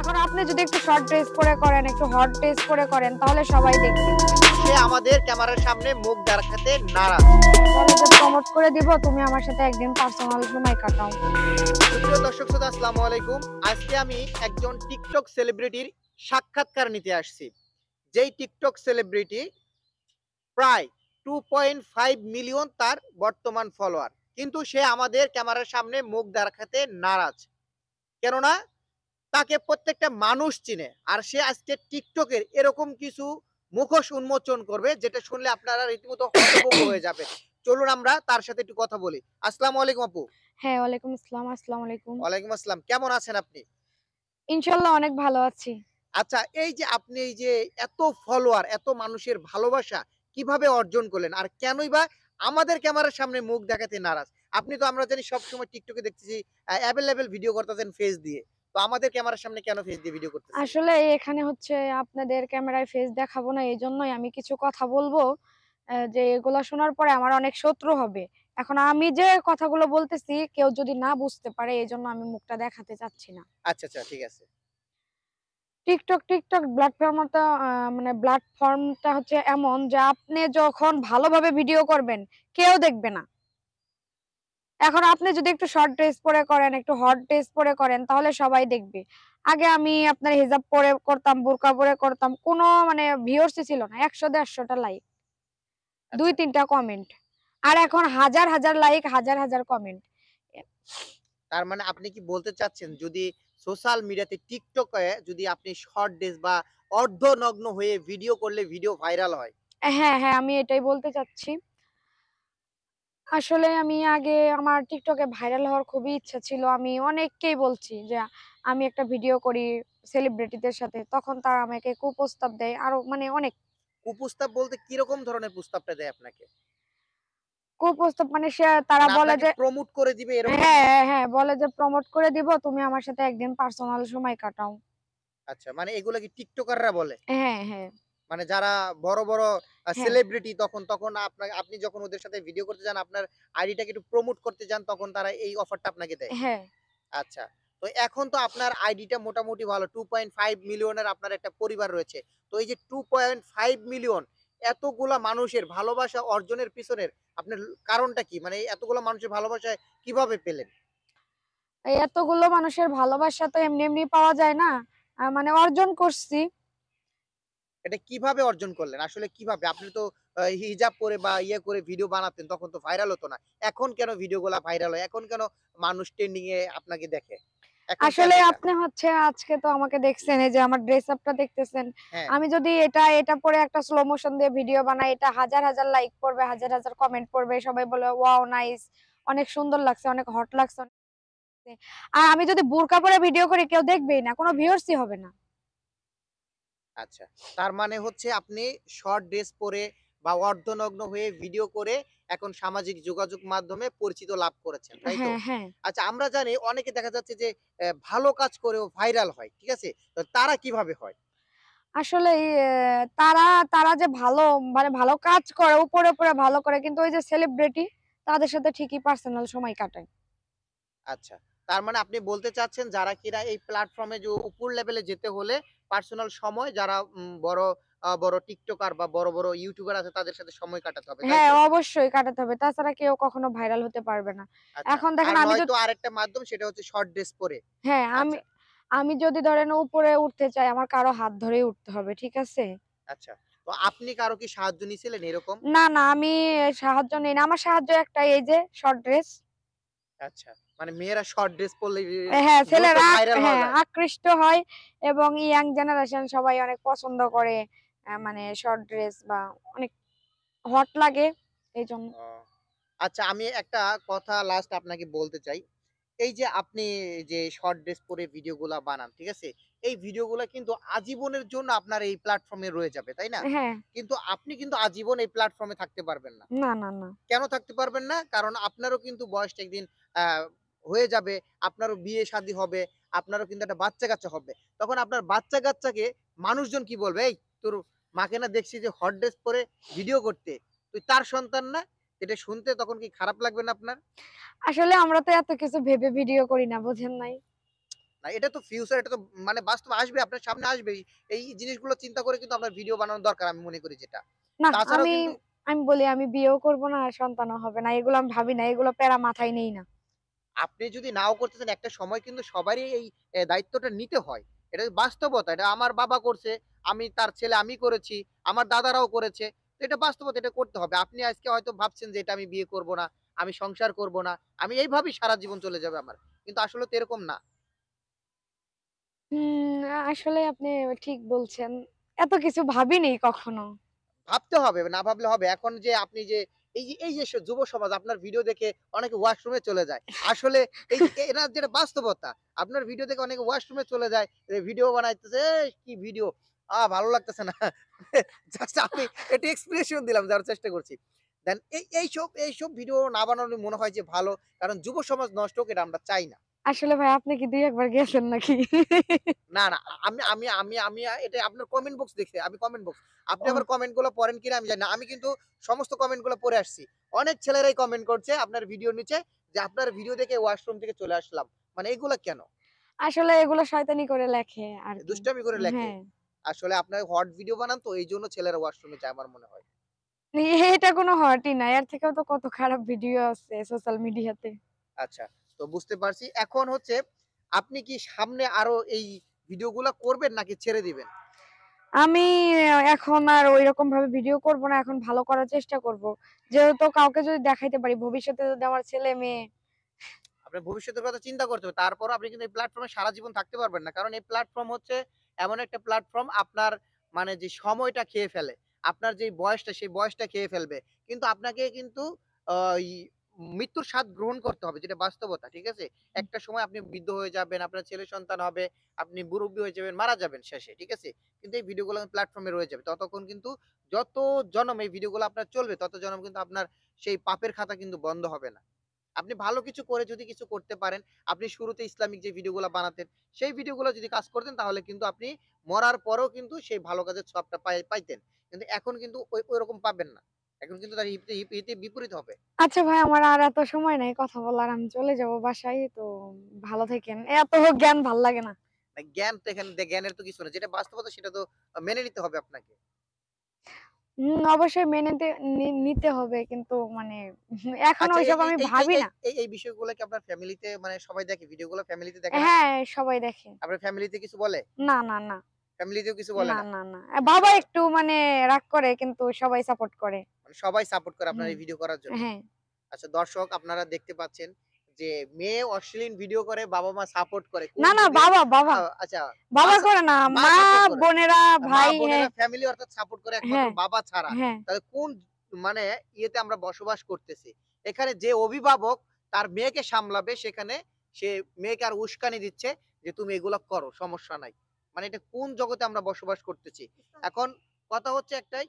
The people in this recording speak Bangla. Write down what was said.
এখন আপনি যদি একটু শর্ট ড্রেস পরে করেন, একটু হট ড্রেস পরে করেন তাহলে সবাই দেখবে। সে আমাদের ক্যামেরার সামনে মুখ দেখাতে নারাজ। বলে যে প্রমোট করে দিব, তুমি আমার সাথে একদিন পার্সোনাল সময় কাটাও। প্রিয় দর্শক শ্রোতা, আসসালামু আলাইকুম। আজকে আমি একজন টিকটক সেলিব্রিটির সাক্ষাৎকার নিতে আসছি। যেই টিকটক সেলিব্রিটি প্রায় 2.5 মিলিয়ন তার বর্তমান ফলোয়ার, কিন্তু সে আমাদের ক্যামেরার সামনে মুখ দেখাতে নারাজ। কেননা তাকে প্রত্যেকটা মানুষ চিনে, আর সে আজকে টিকটকের এরকম কিছু মুখোশ উন্মোচন করবে যেটা শুনলে আপনারা রীতিমতো হতভম্ব হয়ে যাবে। চলুন আমরা তার সাথে একটু কথা বলি। আসসালামু আলাইকুম আপু। হ্যাঁ, ওয়ালাইকুম আসসালাম। আসসালামু আলাইকুম। ওয়ালাইকুম আসসালাম। কেমন আছেন আপনি? ইনশাআল্লাহ অনেক ভালো আছি। আচ্ছা, এই যে আপনি এই যে এত ফলোয়ার, এত মানুষের ভালোবাসা কিভাবে অর্জন করলেন? আর কেনই বা আমাদের ক্যামেরার সামনে মুখ দেখাতে নারাজ? আপনি তো আমরা জানি সবসময় টিকটকে দেখতেছি এভেইলেবল ভিডিও করতেছেন ফেস দিয়ে। তো আমাদের ক্যামেরার সামনে কেন ফেস দিয়ে ভিডিও করতেছেন? আসলে এখানে হচ্ছে আপনাদের ক্যামেরায় ফেস দেখাবো না, এজন্যই আমি কিছু কথা বলবো যে এগুলা শোনার পরে আমার অনেক শত্রু হবে। এখন আমি যে কথাগুলো বলতেছি কেউ যদি না বুঝতে পারে, এজন্য আমি মুখটা দেখাতে চাচ্ছি না। আচ্ছা, আচ্ছা, ঠিক আছে। টিকটক প্ল্যাটফর্মটা মানে প্ল্যাটফর্মটা হচ্ছে এমন যে আপনি যখন ভালোভাবে ভিডিও করবেন কেউ দেখবে না। এখন আপনি যদি একটু শর্ট ড্রেস পরে করেন, একটু হট ড্রেস পরে করেন তাহলে সবাই দেখবে। আগে আমি আপনার হিজাব পরে করতাম, বোরকা পরে করতাম। কোনো মানে ভিউয়ার্সই ছিল না। ১০০-১৫০ টা লাইক, আচ্ছা। ২-৩ টা কমেন্ট। আর এখন হাজার লাইক, হাজার কমেন্ট। এ তার মানে আপনি কি বলতে চাচ্ছেন, যদি সোশ্যাল মিডিয়াতে টিকটকে যদি আপনি শর্ট ড্রেস বা অর্ধনগ্ন হয়ে ভিডিও করলে ভিডিও ভাইরাল হয়? হ্যাঁ, আমি এটাই বলতে চাচ্ছি। আসলে আমি আগে আমার টিকটকে ভাইরাল হওয়ার খুবই ইচ্ছা ছিল। আমি অনেককেই বলছি যে আমি একটা ভিডিও করি সেলিব্রিটিদের সাথে। তখন তারা আমাকে কুপ্রস্তাব দেয়। আরো মানে অনেক কুপ্রস্তাব বলতে কিরকম ধরনের প্রস্তাবটা দেয় আপনাকে? কুপ্রস্তাব মানে তারা মানে বলে আপনাকে যে প্রমোট করে দিবে এরকম? হ্যাঁ, বলে যে প্রমোট করে দিব, তুমি আমার সাথে একদিন পার্সোনাল সময় কাটাও। আচ্ছা, মানে এগুলা কি টিকটকাররা বলে? হ্যাঁ, মানে যারা বড়, বড় হ্যাঁ, সেলিব্রিটি, তখন আপনি যখন ওদের সাথে ভিডিও করতে যান, আপনার আইডিটাকে একটু প্রমোট করতে যান, তখন তারা এই অফারটা আপনাকে দেয়? হ্যাঁ। আচ্ছা। তো এখন তো আপনার আইডিটা মোটামুটি ভালো। 2.5 মিলিয়নের আপনার একটা পরিবার রয়েছে। তো এই যে 2.5 মিলিয়ন এতগুলা মানুষের ভালোবাসা অর্জনের পিছনের আপনার কারণটা কি? মানে এই এতগুলা মানুষের ভালোবাসা কিভাবে পেলেন? এই এতগুলো মানুষের ভালোবাসা তো এমনি পাওয়া যায় না। মানে অর্জন করছি। এটা কিভাবে অর্জন করলেন? আসলে কিভাবে? আপনি তো হিজাব পরে বা ইয়ে করে ভিডিও বানাতেন, তখন তো ভাইরাল হতো না। এখন কেন ভিডিওগুলা ভাইরাল হয়? এখন কেন মানুষ ট্রেন্ডিং এ আপনাকে দেখে? এখন কেন আসলে এটা? আপনি হচ্ছে আজকে তো আমাকে দেখছেন, এই যে আমার ড্রেস আপটা দেখতেছেন। হ্যাঁ, আমি যদি এটা পরে একটা স্লো মোশন দিয়ে ভিডিও বানাই, এটা হাজার লাইক পড়বে, হাজার কমেন্ট পড়বে। সবাই বলে ওয়াও নাইস, অনেক সুন্দর লাগছে, অনেক হট লাগছে। আর আমি যদি বোরকা পরে ভিডিও করি কেউ দেখবেই না, কোনো ভিউয়ার্সই হবে না। আচ্ছা। তার মানে হচ্ছে আপনি শর্ট ড্রেস পরে বা অর্ধনগ্ন হয়ে ভিডিও করে এখন সামাজিক যোগাযোগ মাধ্যমে পরিচিত লাভ করেছেন, তাই তো? হ্যাঁ। আচ্ছা, আমরা জানি অনেকে দেখা যাচ্ছে যে ভালো কাজ করেও ভাইরাল হয়। ঠিক আছে? তো তারা কিভাবে হয়? আসলেই তারা যে ভালো মানে ভালো কাজ করে, উপরে ভালো করে, কিন্তু ওই যে সেলিব্রিটি তাদের সাথে ঠিকই পার্সোনাল সময় কাটায়। আচ্ছা। তার মানে আপনি বলতে চাচ্ছেন যারা কিনা এই প্ল্যাটফর্মে যে উপর লেভেলে যেতে হলে পার্সোনাল সময় যারা বড় টিকটকার বা বড় ইউটিউবার আছে তাদের সাথে সময় কাটাতে হবে, তাই হ্যাঁ, তো? অবশ্যই কাটাতে হবে। তাছাড়া কেউ কখনো ভাইরাল হতে পারবে না। আচ্ছা। এখন আর দেখেন আমি নয়তো আরেকটা মাধ্যম, সেটা হচ্ছে শর্ট ড্রেস পরে। হ্যাঁ, আমি আচ্ছা, আমি যদি ধরেন উপরে উঠতে চাই, আমার কারো হাত ধরেই উঠতে হবে। ঠিক আছে? আচ্ছা। তো আপনি কারো কি সাহায্য নিছিলেন এরকম? না, আমি সাহায্য নেই না। আমার সাহায্য একটাই, এই যে শর্ট ড্রেস। আচ্ছা। মানে মেয়েরা শর্ট ড্রেস পরলে হ্যাঁ, দ্রুত ছেলেরা ভাইরাল হওয়া হ্যাঁ, যায়। আকৃষ্ট হয় এবং ইয়াং জেনারেশন সবাই অনেক পছন্দ করে। মানে শর্ট ড্রেস বা অনেক হট লাগে এইজন্য। ও। আচ্ছা, আমি একটা কথা লাস্ট আপনাকে বলতে চাই। এই যে আপনি যে শর্ট ড্রেস পরে ভিডিওগুলা বানান, ঠিক আছে? এই ভিডিওগুলা কিন্তু আজীবনের জন্য আপনার এই প্ল্যাটফর্মে রয়ে যাবে, তাই না? হ্যাঁ, কিন্তু আপনি কিন্তু আজীবন এই প্ল্যাটফর্মে থাকতে পারবেন না। না। কেন থাকতে পারবেন না? কারণ আপনারও কিন্তু বয়সটা একদিন আ হয়ে যাবে, আপনারও বিয়ে-শাদী হবে, আপনারও কিন্তু একটা বাচ্চা-কাচ্চা হবে। তখন আপনার বাচ্চা-কাচ্চাকে মানুষজন কি বলবে? "এই তোর মাকে না দেখছি যে হট ড্রেস পরে ভিডিও করতে। তুই তার সন্তান না?" এটা শুনতে তখন কি খারাপ লাগবে না আপনার? আসলে আমরা তো এত কিছু ভেবে ভিডিও করি না, বুঝেন নাই? না, এটা তো ফিউচার, এটা তো মানে বাস্তবে আসবে, আপনার সামনে আসবেই। এই জিনিসগুলো চিন্তা করে কিন্তু আপনার ভিডিও বানানো দরকার আমি মনে করি যেটা। না, তাছাড়াও আমি কিন্তু আমি বলি আমি বিয়েও করব না, আর সন্তানও হবে না। এগুলো আমি ভাবি না। এগুলো প্যারা মাথায় নেই না। আপনি যদি নাও করতে চান, একটা সময় কিন্তু সবারই এই দায়িত্বটা নিতে হয়। এটা বাস্তবতা। এটা আমার বাবা করছে, আমি তার ছেলে আমি করেছি, আমার দাদারাও করেছে। তো এটা বাস্তবতা, এটা করতে হবে। আপনি আজকে হয়তো ভাবছেন যে এটা আমি বিয়ে করব না, আমি সংসার করব না। আমি এইভাবেই সারা জীবন চলে যাবে আমার। কিন্তু আসলে তো এরকম না। আসলে আপনি ঠিক বলছেন। এত কিছু ভাবিনি কখনো। ভাবতে হবে, না ভাবলে হবে। এখন যে আপনি যে এই যে যুব সমাজ আপনার ভিডিও দেখে অনেকে ওয়াশরুমে চলে যায়। আসলে এই যে এরা যেটা বাস্তবতা। আপনার ভিডিও দেখে অনেকে ওয়াশরুমে চলে যায়। ভিডিও বানাইতেছে, "এই কি ভিডিও? ভালো লাগতেছে না।" জাস্ট আমি একটু এক্সপ্রেশন দিলাম, দেওয়ার চেষ্টা করছি। দেন এইসব ভিডিও না বানানো মনে হয় যে ভালো। কারণ যুব সমাজ নষ্ট হোক, এটা আমরা চাই না। আসলে ভাই আপনি কি ২-১ বার গেছেন নাকি? না, না। আমি আমি আমি আমি এটা আপনার কমেন্ট বক্স দেখছি। আমি কমেন্ট বক্স। আপনি ও আবার কমেন্ট গুলো পড়েন কিনা আমি জানি না। আমি কিন্তু সমস্ত কমেন্ট গুলো পড়ে আসছি। অনেক ছেলেরাই কমেন্ট করছে আপনার ভিডিওর নিচে যে, "আপনার ভিডিও দেখে ওয়াশরুম থেকে চলে আসলাম।" মানে এগুলা কেন? আসলে এগুলো শয়তানি করে লেখে আরকি। দুষ্টামি করে লেখে। হ্যাঁ। আসলে আপনার হট ভিডিও বানান তো এইজন্য ছেলেরা ওয়াশরুমে যায় আমার মনে হয়। এটা কোনো হটই না। এর থেকেও তো কত খারাপ ভিডিও আছে সোশ্যাল মিডিয়াতে। আচ্ছা, তো বুঝতে পারছি। এখন হচ্ছে আপনি কি সামনে আরো এই ভিডিওগুলা করবেন নাকি ছেড়ে দিবেন? আমি এখন আর ঐরকম ভাবে ভিডিও করব না। এখন ভালো করার চেষ্টা করব। যেহেতু কাউকে যদি দেখাইতে পারি, ভবিষ্যতে যদি আমার ছেলে-মেয়ে আপনার ভবিষ্যতের কথা চিন্তা করতে হবে। তারপরও আপনি কিন্তু এই প্ল্যাটফর্মে সারা জীবন থাকতে পারবেন না। কারণ এই প্ল্যাটফর্ম হচ্ছে এমন একটা প্ল্যাটফর্ম আপনার মানে যে সময়টা খেয়ে ফেলে। আপনার যেই বয়সটা সেই বয়সটা খেয়ে ফেলবে। কিন্তু আপনাকে কিন্তু আ ই মৃত্যুর স্বাদ গ্রহণ করতে হবে, যেটা বাস্তবতা। ঠিক আছে? একটা সময় আপনি বৃদ্ধ হয়ে যাবেন, আপনার ছেলে সন্তান হবে, আপনি মুরুব্বি হয়ে যাবেন, মারা যাবেন শেষে। ঠিক আছে? কিন্তু এই ভিডিওগুলো প্ল্যাটফর্মে রয়ে যাবে। ততক্ষণ কিন্তু যত জনম এই ভিডিওগুলো আপনার চলবে, তত জনম কিন্তু আপনার সেই পাপের খাতা কিন্তু বন্ধ হবে না। আপনি ভালো কিছু করে যদি কিছু করতে পারেন, আপনি শুরুতে ইসলামিক যে ভিডিওগুলা বানাতেন, সেই ভিডিওগুলো যদি কাজ করতেন তাহলে কিন্তু আপনি মরার পরেও কিন্তু সেই ভালো কাজের সওয়াবটা পাইতেন। কিন্তু এখন কিন্তু ঐরকম পাবেন না। এখন কিন্তু তার হিতে বিপরীত হবে। আচ্ছা ভাই আমার আর এত সময় নাই কথা বলার। আমি চলে যাব বাসায়। তো ভালো থাকেন। এত জ্ঞান ভাল লাগে না। জ্ঞান তো এখানে জ্ঞানের তো কিছু না। যেটা বাস্তবতা সেটা তো মেনে নিতে হবে আপনাকে। অবশ্যই মেনে নিতে হবে কিন্তু মানে এখন আচ্ছা, এই ওইসব এই আমি এই এই ভাবি এই না। এই এই বিষয়গুলো কি আপনার ফ্যামিলিতে মানে সবাই দেখে? ভিডিওগুলো ফ্যামিলিতে দেখে না? হ্যাঁ, সবাই দেখে। আপনার ফ্যামিলিতে কিছু বলে? না, না, না। ফ্যামিলিতেও কিছু বলে না, না? না, না। বাবা একটু মানে রাগ করে কিন্তু সবাই সাপোর্ট করে। মানে সবাই সাপোর্ট করে আপনার হুম, এই ভিডিও করার জন্য? হ্যাঁ। আচ্ছা, দর্শক আপনারা দেখতে পাচ্ছেন যে মেয়ে অশ্লীল ভিডিও করে, বাবা-মা সাপোর্ট করে। কোন না, না যুগে বাবা। আচ্ছা, মা বাবা সা করে না। মা মা, সাপোর্ট করে। বোনেরা, মা ভাই হ্যাঁ, বোনেরা ফ্যামিলি অর্থাৎ সাপোর্ট করে, একমাত্র হ্যাঁ, বাবা ছাড়া। হ্যাঁ। তাহলে কোন মানে ইয়েতে আমরা বসবাস করতেছি? এখানে যে অভিভাবক তার মেয়েকে সামলাবে, সেখানে সে মেয়েকে আর উস্কানি দিচ্ছে যে তুমি এগুলা করো, সমস্যা নাই। মানে এটা কোন জগতে আমরা বসবাস করতেছি? এখন কথা হচ্ছে একটাই